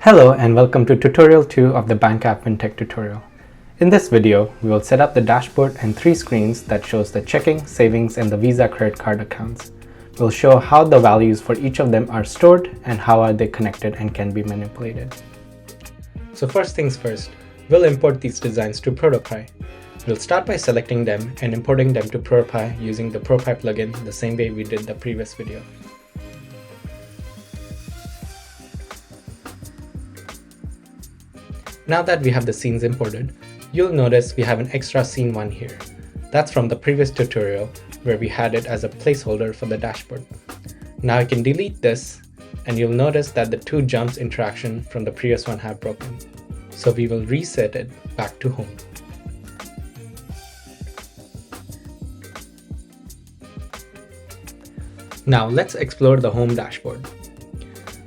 Hello and welcome to tutorial 2 of the Bank App FinTech tutorial. In this video, we will set up the dashboard and 3 screens that shows the checking, savings, and the Visa credit card accounts. We'll show how the values for each of them are stored and how are they connected and can be manipulated. So first things first, we'll import these designs to ProtoPie. We'll start by selecting them and importing them to ProtoPie using the ProtoPie plugin the same way we did the previous video. Now that we have the scenes imported, you'll notice we have an extra scene 1 here. That's from the previous tutorial where we had it as a placeholder for the dashboard. Now I can delete this and you'll notice that the 2 jumps interaction from the previous one have broken. So we will reset it back to home. Now let's explore the home dashboard.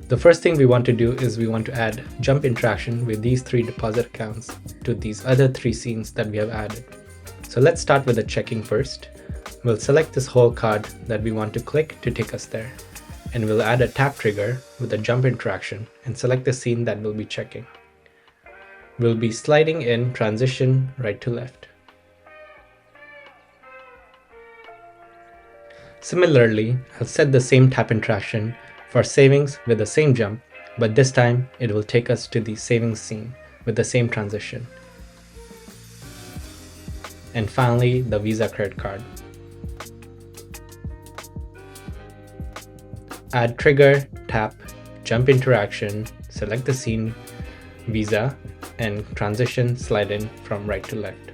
The first thing we want to do is we want to add jump interaction with these 3 deposit accounts to these other 3 scenes that we have added. So let's start with the checking first. We'll select this whole card that we want to click to take us there. And we'll add a tap trigger with a jump interaction and select the scene that we'll be checking. We'll be sliding in transition right to left. Similarly, I'll set the same tap interaction for savings with the same jump, but this time it will take us to the savings scene with the same transition. And finally, the Visa credit card. Add trigger, tap, jump interaction, select the scene, Visa, and transition slide in from right to left.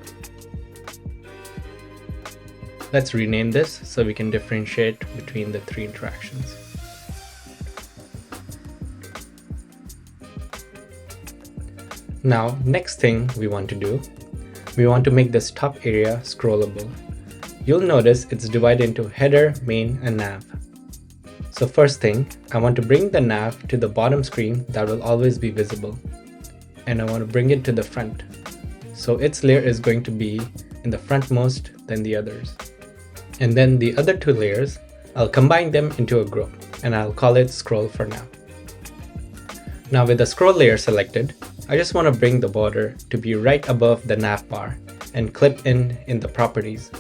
Let's rename this so we can differentiate between the 3 interactions. Now, next thing we want to do, we want to make this top area scrollable. You'll notice it's divided into header, main, and nav. So first thing, I want to bring the nav to the bottom screen that will always be visible. And I want to bring it to the front. So its layer is going to be in the frontmost than the others. And then the other 2 layers, I'll combine them into a group and I'll call it scroll for now. Now with the scroll layer selected, I just want to bring the border to be right above the nav bar and clip in the properties,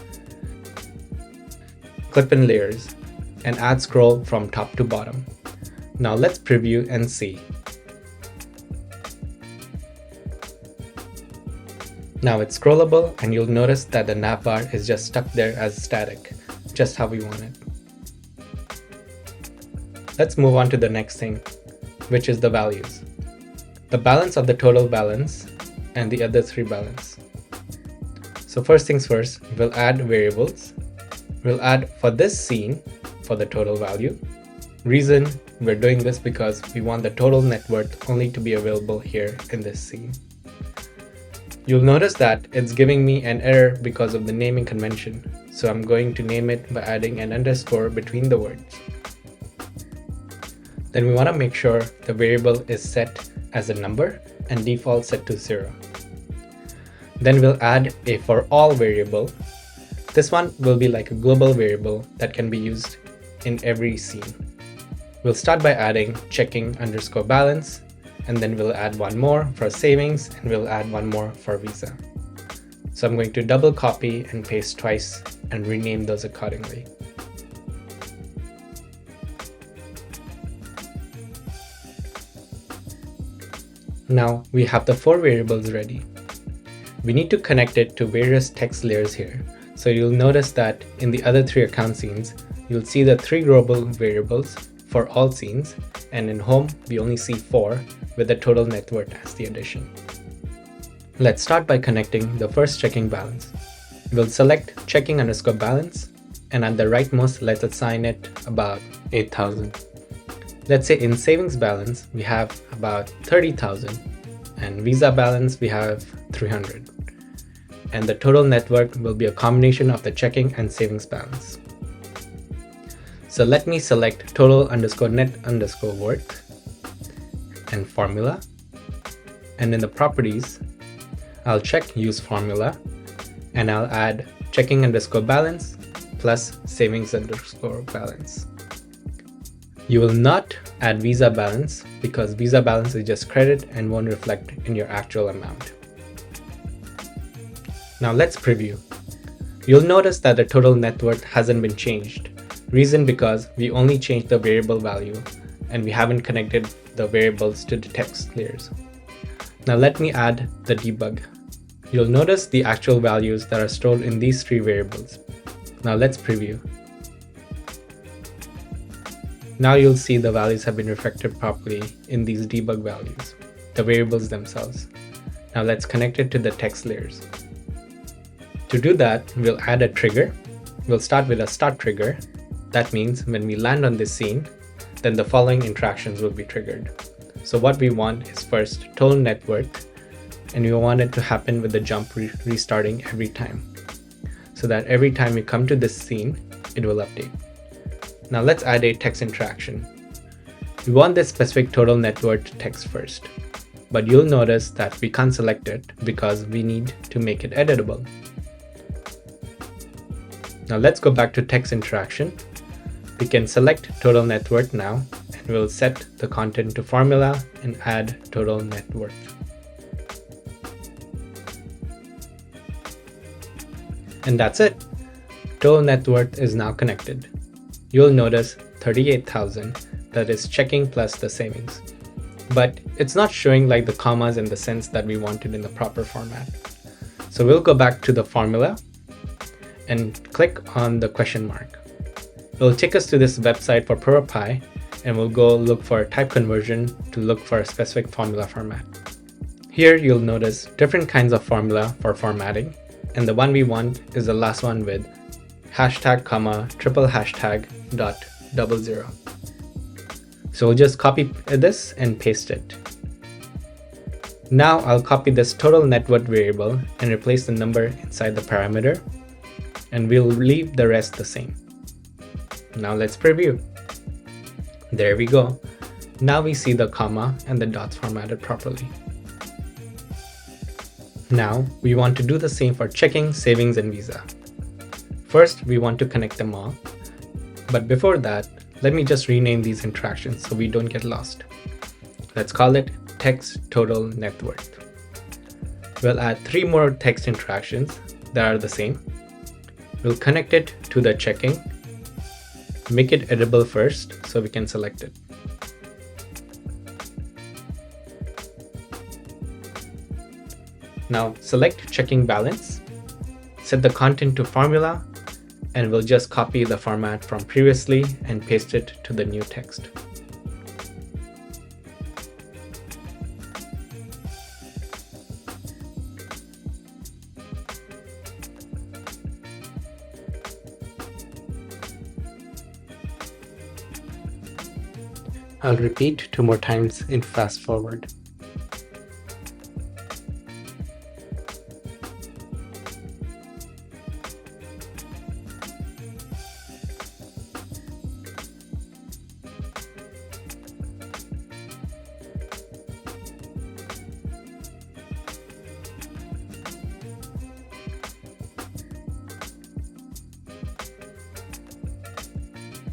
clip in layers, and add scroll from top to bottom. Now let's preview and see. Now it's scrollable and you'll notice that the nav bar is just stuck there as static, just how we want it. Let's move on to the next thing, which is the values. The balance of the total balance and the other 3 balance. So first things first, we'll add variables. We'll add for this scene for the total value. Reason we're doing this because we want the total net worth only to be available here in this scene. You'll notice that it's giving me an error because of the naming convention. So I'm going to name it by adding an underscore between the words. Then we want to make sure the variable is set as a number and default set to 0. Then we'll add a for all variable. This one will be like a global variable that can be used in every scene. We'll start by adding checking underscore balance, and then we'll add 1 more for savings and we'll add 1 more for Visa. So I'm going to double copy and paste twice and rename those accordingly. Now we have the 4 variables ready. We need to connect it to various text layers here. So you'll notice that in the other 3 account scenes, you'll see the 3 global variables for all scenes, and in home we only see 4 with the total net worth as the addition. Let's start by connecting the first checking balance. We'll select checking underscore balance, and at the rightmost let's assign it about 8,000. Let's say in savings balance, we have about 30,000 and Visa balance, we have 300. And the total net worth will be a combination of the checking and savings balance. So let me select total underscore net underscore worth and formula. And in the properties, I'll check use formula and I'll add checking underscore balance plus savings underscore balance. You will not add Visa balance because Visa balance is just credit and won't reflect in your actual amount. Now let's preview. You'll notice that the total net worth hasn't been changed. Reason because we only changed the variable value and we haven't connected the variables to the text layers. Now let me add the debug. You'll notice the actual values that are stored in these three variables. Now let's preview. Now you'll see the values have been reflected properly in these debug values, the variables themselves. Now let's connect it to the text layers. To do that, we'll add a trigger. We'll start with a start trigger. That means when we land on this scene, then the following interactions will be triggered. So what we want is first total net worth, and we want it to happen with the jump restarting every time, so that every time we come to this scene, it will update. Now let's add a text interaction. We want this specific total net worth text first, but you'll notice that we can't select it because we need to make it editable. Now let's go back to text interaction. We can select total net worth now, and we'll set the content to formula and add total net worth. And that's it. Total net worth is now connected. You'll notice 38,000, that is checking plus the savings. But it's not showing like the commas in the sense that we wanted in the proper format. So we'll go back to the formula and click on the question mark. It will take us to this website for ProtoPie, and we'll go look for a type conversion to look for a specific formula format. Here you'll notice different kinds of formula for formatting, and the one we want is the last one with hashtag comma triple hashtag dot 00. So we'll just copy this and paste it. Now I'll copy this total net worth variable and replace the number inside the parameter, and we'll leave the rest the same. Now let's preview. There we go. Now we see the comma and the dots formatted properly. Now we want to do the same for checking, savings, and Visa. First, we want to connect them all. But before that, let me just rename these interactions so we don't get lost. Let's call it text total net worth. We'll add 3 more text interactions that are the same. We'll connect it to the checking, make it editable first so we can select it. Now select checking balance, set the content to formula, and we'll just copy the format from previously and paste it to the new text. I'll repeat 2 more times in fast forward.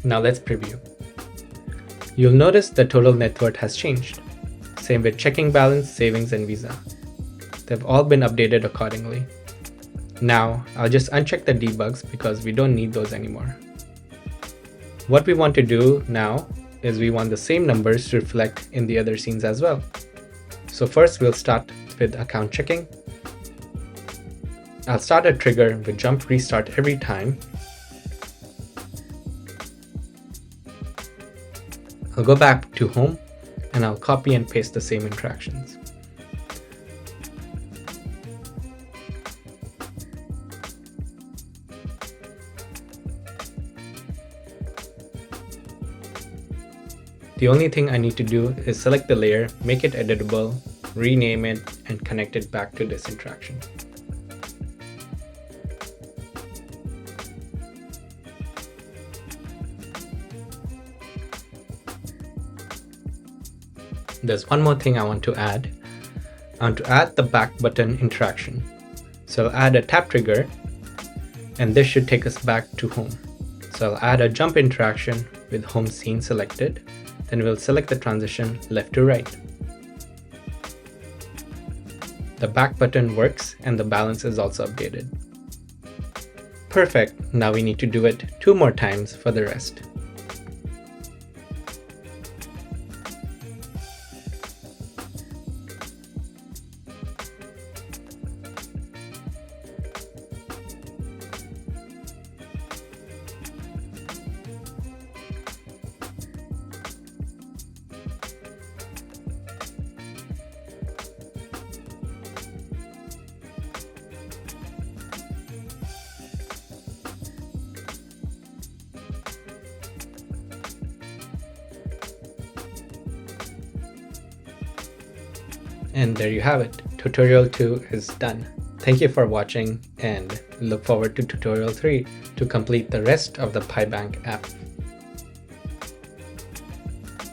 Now let's preview. You'll notice the total net worth has changed. Same with checking balance, savings, and Visa. They've all been updated accordingly. Now, I'll just uncheck the debugs because we don't need those anymore. What we want to do now is we want the same numbers to reflect in the other scenes as well. So first we'll start with account checking. I'll start a trigger with jump restart every time. I'll go back to home and I'll copy and paste the same interactions. The only thing I need to do is select the layer, make it editable, rename it, and connect it back to this interaction. There's one more thing I want to add. I want to add the back button interaction. So I'll add a tap trigger, and this should take us back to home. So I'll add a jump interaction with home scene selected, then we'll select the transition left to right. The back button works and the balance is also updated. Perfect, now we need to do it 2 more times for the rest. And there you have it. Tutorial 2 is done. Thank you for watching and look forward to tutorial 3 to complete the rest of the PieBank app.